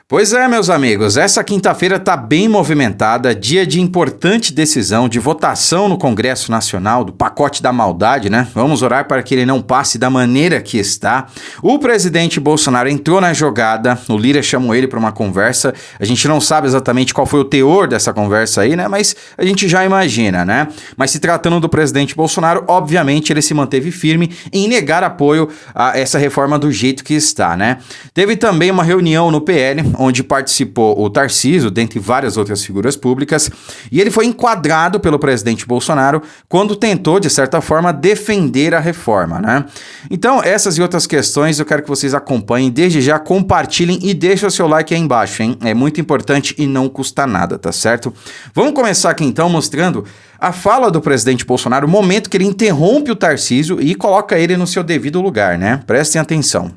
Pois é, meus amigos, essa quinta-feira está bem movimentada, dia de importante decisão, de votação no Congresso Nacional, do pacote da maldade, né? Vamos orar para que ele não passe da maneira que está. O presidente Bolsonaro entrou na jogada, o Lira chamou ele para uma conversa, a gente não sabe exatamente qual foi o teor dessa conversa aí, né? Mas a gente já imagina, né? Mas se tratando do presidente Bolsonaro, obviamente ele se manteve firme em negar apoio a essa reforma do jeito que está, né? Teve também uma reunião no PL, onde participou o Tarcísio, dentre várias outras figuras públicas, e ele foi enquadrado pelo presidente Bolsonaro quando tentou, de certa forma, defender a reforma, né? Então, essas e outras questões eu quero que vocês acompanhem, desde já compartilhem e deixem o seu like aí embaixo, hein? É muito importante e não custa nada, tá certo? Vamos começar aqui então mostrando a fala do presidente Bolsonaro, o momento que ele interrompe o Tarcísio e coloca ele no seu devido lugar, né? Prestem atenção.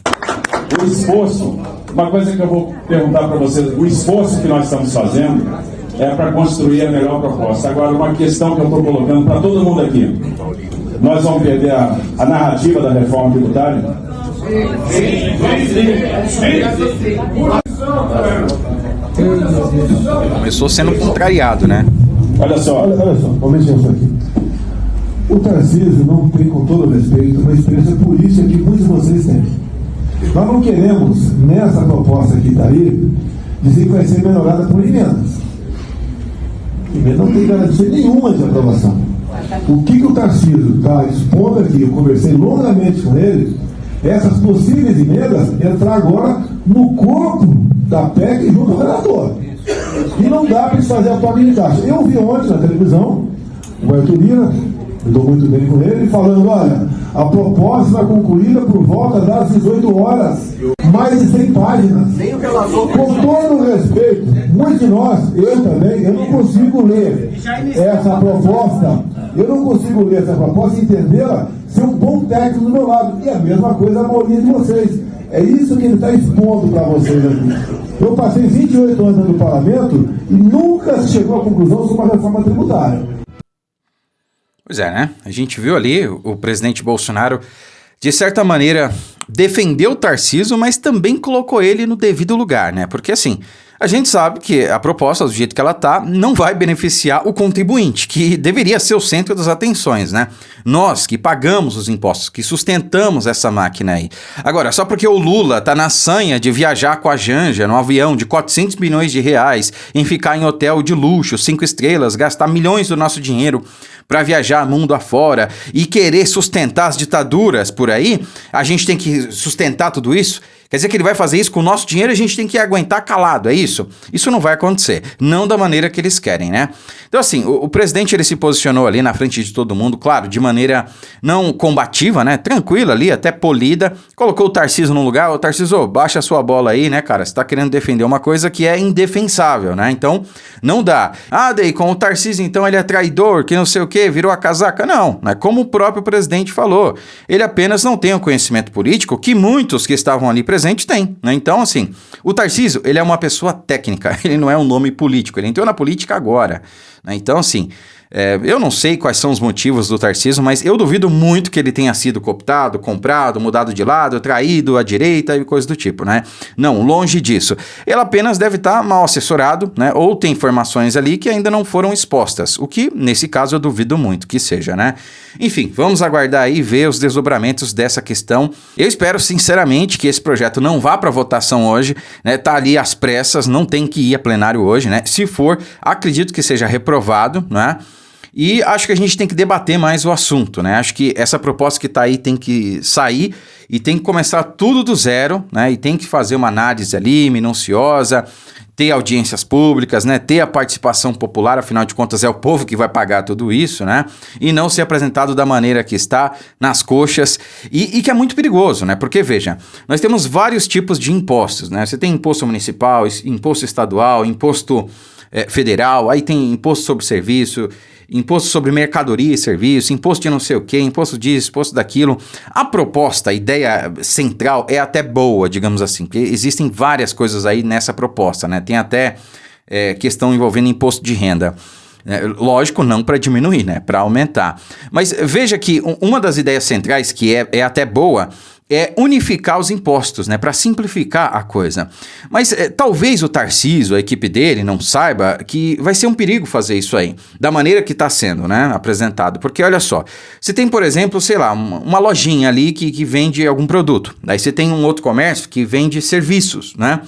O esforço, uma coisa que eu vou perguntar para vocês, o esforço que nós estamos fazendo é para construir a melhor proposta. Agora, uma questão que eu estou colocando para todo mundo aqui. Nós vamos perder a narrativa da reforma tributária? Começou sendo contrariado, né? Olha só, vamos ver isso aqui. O Tarcísio não tem, com todo respeito, uma experiência política que muitos de vocês têm. Nós não queremos, nessa proposta que está aí, dizer que vai ser melhorada por emendas. Emenda não tem garantia nenhuma de aprovação. O que o Tarcísio está expondo aqui, eu conversei longamente com ele, essas possíveis emendas entrar agora no corpo da PEC junto ao relator. E não dá para fazer a torre de caixa. Eu vi ontem na televisão o Arthur Lira, eu estou muito bem com ele, falando, olha, a proposta vai concluída por volta das 18 horas, mais de 100 páginas. Com todo o respeito, muitos de nós, eu também, eu não consigo ler essa proposta, e entendê-la, ser um bom técnico do meu lado. E a mesma coisa a maioria de vocês. É isso que ele está expondo para vocês aqui. Eu passei 28 anos no parlamento e nunca se chegou à conclusão sobre uma reforma tributária. Pois é, né? A gente viu ali o presidente Bolsonaro, de certa maneira, defendeu o Tarcísio, mas também colocou ele no devido lugar, né? Porque assim, a gente sabe que a proposta, do jeito que ela tá, não vai beneficiar o contribuinte, que deveria ser o centro das atenções, né? Nós que pagamos os impostos, que sustentamos essa máquina aí. Agora, só porque o Lula tá na sanha de viajar com a Janja num avião de 400 milhões de reais, em ficar em hotel de luxo, 5 estrelas, gastar milhões do nosso dinheiro para viajar mundo afora e querer sustentar as ditaduras por aí, a gente tem que sustentar tudo isso? Quer dizer que ele vai fazer isso com o nosso dinheiro e a gente tem que aguentar calado, é isso? Isso não vai acontecer, não da maneira que eles querem, né? Então assim, o presidente ele se posicionou ali na frente de todo mundo, claro, de maneira não combativa, né? Tranquila ali, até polida, colocou o Tarcísio no lugar, o Tarcísio, baixa a sua bola aí, né, cara? Você tá querendo defender uma coisa que é indefensável, né? Então, não dá. Ah, daí com o Tarcísio, então ele é traidor, que não sei o que, virou a casaca. Não, né? Como o próprio presidente falou, ele apenas não tem o conhecimento político que muitos que estavam ali presentes têm, né? Então, assim, o Tarcísio, ele é uma pessoa técnica, ele não é um nome político, ele entrou na política agora, né? Então, assim, eu não sei quais são os motivos do Tarcísio, mas eu duvido muito que ele tenha sido cooptado, comprado, mudado de lado, traído à direita e coisa do tipo, né? Não, longe disso. Ele apenas deve estar mal assessorado, né? Ou tem informações ali que ainda não foram expostas, o que, nesse caso, eu duvido muito que seja, né? Enfim, vamos aguardar aí e ver os desdobramentos dessa questão. Eu espero, sinceramente, que esse projeto não vá para votação hoje, né? Tá ali às pressas, não tem que ir a plenário hoje, né? Se for, acredito que seja reprovado, né? E acho que a gente tem que debater mais o assunto, né? Acho que essa proposta que está aí tem que sair e tem que começar tudo do zero, né? E tem que fazer uma análise ali, minuciosa, ter audiências públicas, né? Ter a participação popular, afinal de contas é o povo que vai pagar tudo isso, né? E não ser apresentado da maneira que está, nas coxas, e que é muito perigoso, né? Porque, veja, nós temos vários tipos de impostos, né? Você tem imposto municipal, imposto estadual, imposto federal, aí tem imposto sobre serviço, imposto sobre mercadoria e serviço, imposto de não sei o que, imposto disso, imposto daquilo. A proposta, a ideia central é até boa, digamos assim, porque existem várias coisas aí nessa proposta, né? Tem até questão envolvendo imposto de renda. Lógico, não para diminuir, né? Para aumentar. Mas veja que uma das ideias centrais, que é até boa, é unificar os impostos, né, para simplificar a coisa. Mas talvez o Tarcísio, a equipe dele, não saiba que vai ser um perigo fazer isso aí, da maneira que está sendo, né, apresentado. Porque olha só, você tem, por exemplo, sei lá, uma lojinha ali que vende algum produto. Daí você tem um outro comércio que vende serviços, né?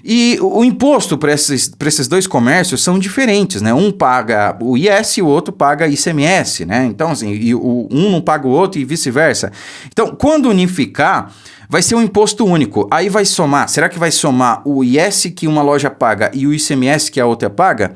E o imposto para esses dois comércios são diferentes, né? Um paga o IS e o outro paga ICMS, né? Então, assim, um não paga o outro e vice-versa. Então, quando unificar, vai ser um imposto único. Aí vai somar, será que vai somar o IS que uma loja paga e o ICMS que a outra paga?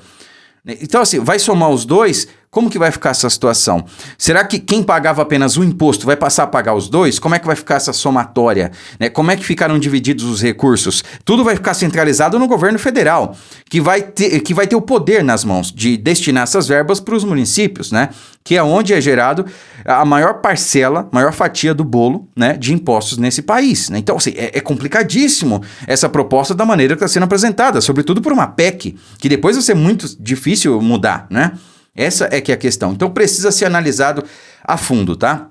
Então, assim, vai somar os dois, como que vai ficar essa situação? Será que quem pagava apenas o imposto vai passar a pagar os dois? Como é que vai ficar essa somatória? Né? Como é que ficaram divididos os recursos? Tudo vai ficar centralizado no governo federal, que vai ter o poder nas mãos de destinar essas verbas para os municípios, né? Que é onde é gerado a maior parcela, maior fatia do bolo, né, de impostos nesse país. Né? Então, assim, é complicadíssimo essa proposta da maneira que está sendo apresentada, sobretudo por uma PEC, que depois vai ser muito difícil mudar, né? Essa é que é a questão. Então precisa ser analisado a fundo, tá?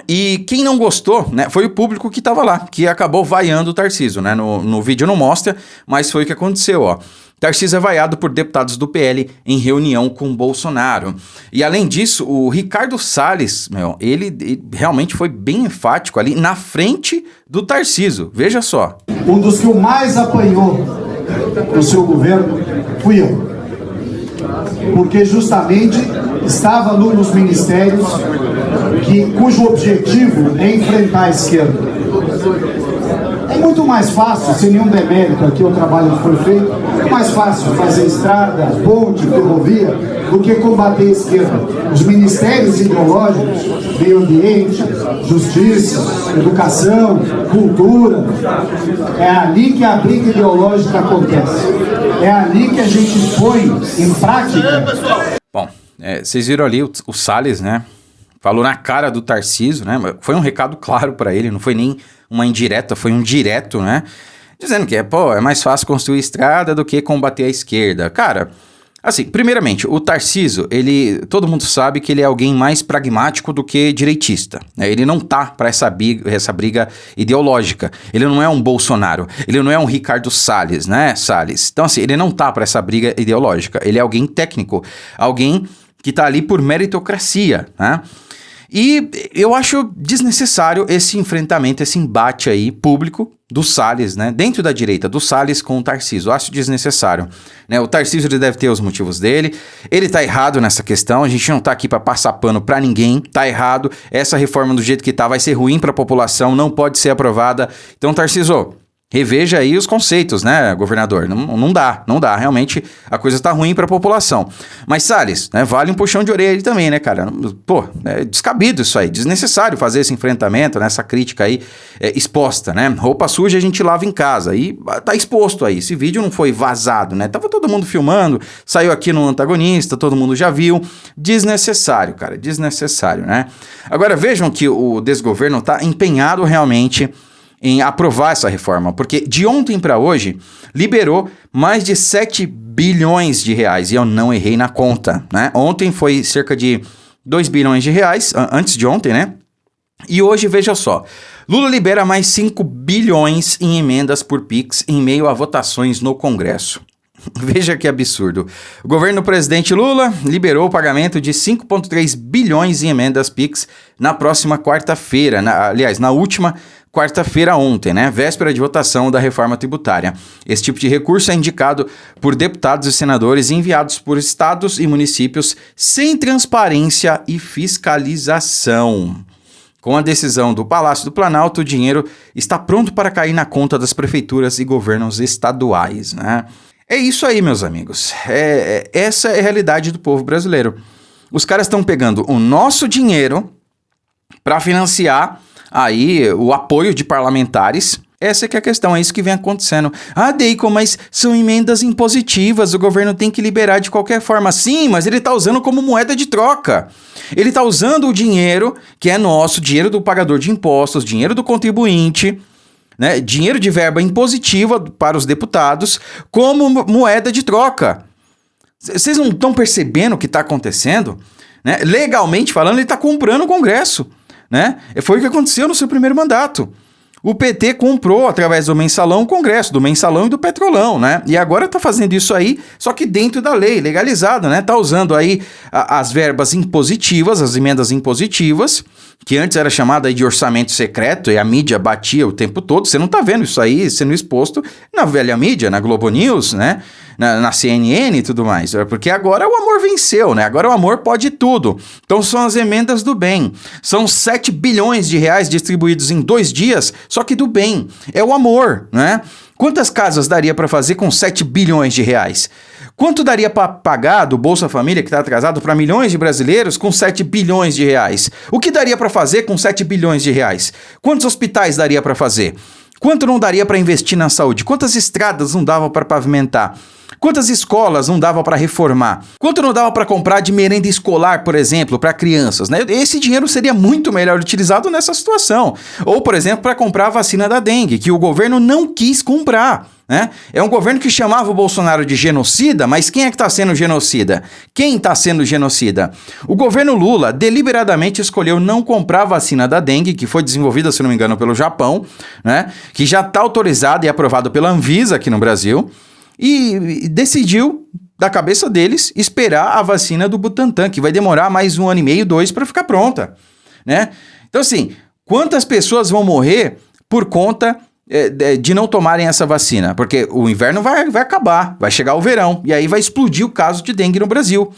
E quem não gostou, né, foi o público que estava lá, que acabou vaiando o Tarcísio, né? No vídeo não mostra, mas foi o que aconteceu, ó. Tarcísio é vaiado por deputados do PL em reunião com Bolsonaro. E além disso, o Ricardo Salles, ele realmente foi bem enfático ali na frente do Tarcísio. Veja só. Um dos que o mais apanhou no seu governo fui eu. Porque justamente estava nos ministérios cujo objetivo é enfrentar a esquerda. É muito mais fácil, sem nenhum demérito aqui o trabalho que foi feito, é mais fácil fazer estrada, ponte, ferrovia, do que combater a esquerda. Os ministérios ideológicos, meio ambiente, justiça, educação, cultura, é ali que a briga ideológica acontece. É ali que a gente põe em prática. Bom, vocês viram ali o Salles, né? Falou na cara do Tarcísio, né? Foi um recado claro para ele, não foi nem uma indireta, foi um direto, né? Dizendo que é mais fácil construir estrada do que combater a esquerda. Cara, assim, primeiramente, o Tarcísio, todo mundo sabe que ele é alguém mais pragmático do que direitista. Né? Ele não tá para essa briga ideológica. Ele não é um Bolsonaro. Ele não é um Ricardo Salles, né, Salles? Então, assim, ele não tá para essa briga ideológica. Ele é alguém técnico, alguém que tá ali por meritocracia, né? E eu acho desnecessário esse enfrentamento, esse embate aí público do Salles, né? Dentro da direita, do Salles com o Tarcísio. Eu acho desnecessário. Né? O Tarcísio ele deve ter os motivos dele. Ele tá errado nessa questão. A gente não tá aqui para passar pano para ninguém. Tá errado. Essa reforma do jeito que tá vai ser ruim para a população, não pode ser aprovada. Então, Tarcísio, reveja aí os conceitos, né, governador? Não dá. Realmente a coisa tá ruim para a população. Mas, Salles, né, vale um puxão de orelha aí também, né, cara? Pô, é descabido isso aí, desnecessário fazer esse enfrentamento, né, essa crítica aí exposta, né? Roupa suja a gente lava em casa e tá exposto aí. Esse vídeo não foi vazado, né? Tava todo mundo filmando, saiu aqui no Antagonista, todo mundo já viu. Desnecessário, cara, desnecessário, né? Agora vejam que o desgoverno tá empenhado realmente em aprovar essa reforma, porque de ontem para hoje liberou mais de 7 bilhões de reais, e eu não errei na conta, né? Ontem foi cerca de 2 bilhões de reais, antes de ontem, né? E hoje, veja só, Lula libera mais 5 bilhões em emendas por Pix em meio a votações no Congresso. Veja que absurdo. O governo do presidente Lula liberou o pagamento de 5,3 bilhões em emendas Pix na próxima quarta-feira, na última quarta-feira ontem, né? Véspera de votação da reforma tributária. Esse tipo de recurso é indicado por deputados e senadores enviados por estados e municípios sem transparência e fiscalização. Com a decisão do Palácio do Planalto, o dinheiro está pronto para cair na conta das prefeituras e governos estaduais, né? É isso aí, meus amigos. Essa é a realidade do povo brasileiro. Os caras estão pegando o nosso dinheiro para financiar aí o apoio de parlamentares. Essa é que é a questão, é isso que vem acontecendo. Ah, Deiko, mas são emendas impositivas, o governo tem que liberar de qualquer forma. Sim, mas ele está usando como moeda de troca. Ele está usando o dinheiro que é nosso, dinheiro do pagador de impostos, dinheiro do contribuinte, né, dinheiro de verba impositiva para os deputados como moeda de troca. Vocês não estão percebendo o que está acontecendo? Né? Legalmente falando, ele está comprando o Congresso. Né? Foi o que aconteceu no seu primeiro mandato. O PT comprou, através do mensalão, o Congresso, do mensalão e do Petrolão, né? E agora tá fazendo isso aí, só que dentro da lei, legalizado, né? Tá usando aí as verbas impositivas, as emendas impositivas, que antes era chamada aí de orçamento secreto e a mídia batia o tempo todo. Você não tá vendo isso aí sendo exposto na velha mídia, na Globo News, né? Na CNN e tudo mais, porque agora o amor venceu, né? Agora o amor pode tudo. Então são as emendas do bem. São 7 bilhões de reais distribuídos em 2 dias, só que do bem. É o amor, né? Quantas casas daria para fazer com 7 bilhões de reais? Quanto daria para pagar do Bolsa Família, que está atrasado, para milhões de brasileiros com 7 bilhões de reais? O que daria para fazer com 7 bilhões de reais? Quantos hospitais daria para fazer? Quanto não daria para investir na saúde? Quantas estradas não dava para pavimentar? Quantas escolas não dava para reformar? Quanto não dava para comprar de merenda escolar, por exemplo, para crianças, né? Esse dinheiro seria muito melhor utilizado nessa situação. Ou, por exemplo, para comprar a vacina da dengue, que o governo não quis comprar, né? É um governo que chamava o Bolsonaro de genocida, mas quem é que está sendo genocida? Quem está sendo genocida? O governo Lula deliberadamente escolheu não comprar a vacina da dengue, que foi desenvolvida, se não me engano, pelo Japão, né? Que já está autorizada e aprovado pela Anvisa aqui no Brasil. E decidiu, da cabeça deles, esperar a vacina do Butantan, que vai demorar mais 1 ano e meio, 2, para ficar pronta, né? Então, assim, quantas pessoas vão morrer por conta de não tomarem essa vacina? Porque o inverno vai acabar, vai chegar o verão, e aí vai explodir o caso de dengue no Brasil.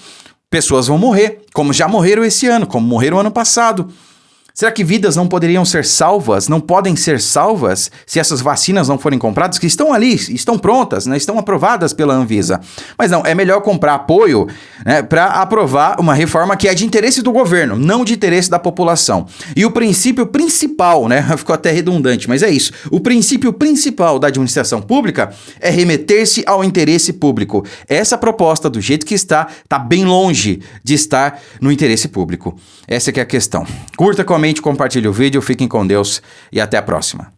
Pessoas vão morrer, como já morreram esse ano, como morreram ano passado. Será que vidas não poderiam ser salvas, não podem ser salvas se essas vacinas não forem compradas, que estão ali, estão prontas, né, estão aprovadas pela Anvisa? Mas não, é melhor comprar apoio, né, para aprovar uma reforma que é de interesse do governo, não de interesse da população. E o princípio principal, né, ficou até redundante, mas é isso, o princípio principal da administração pública é remeter-se ao interesse público. Essa proposta, do jeito que está bem longe de estar no interesse público. Essa que é a questão. Curta, comente, compartilhe o vídeo, fiquem com Deus e até a próxima.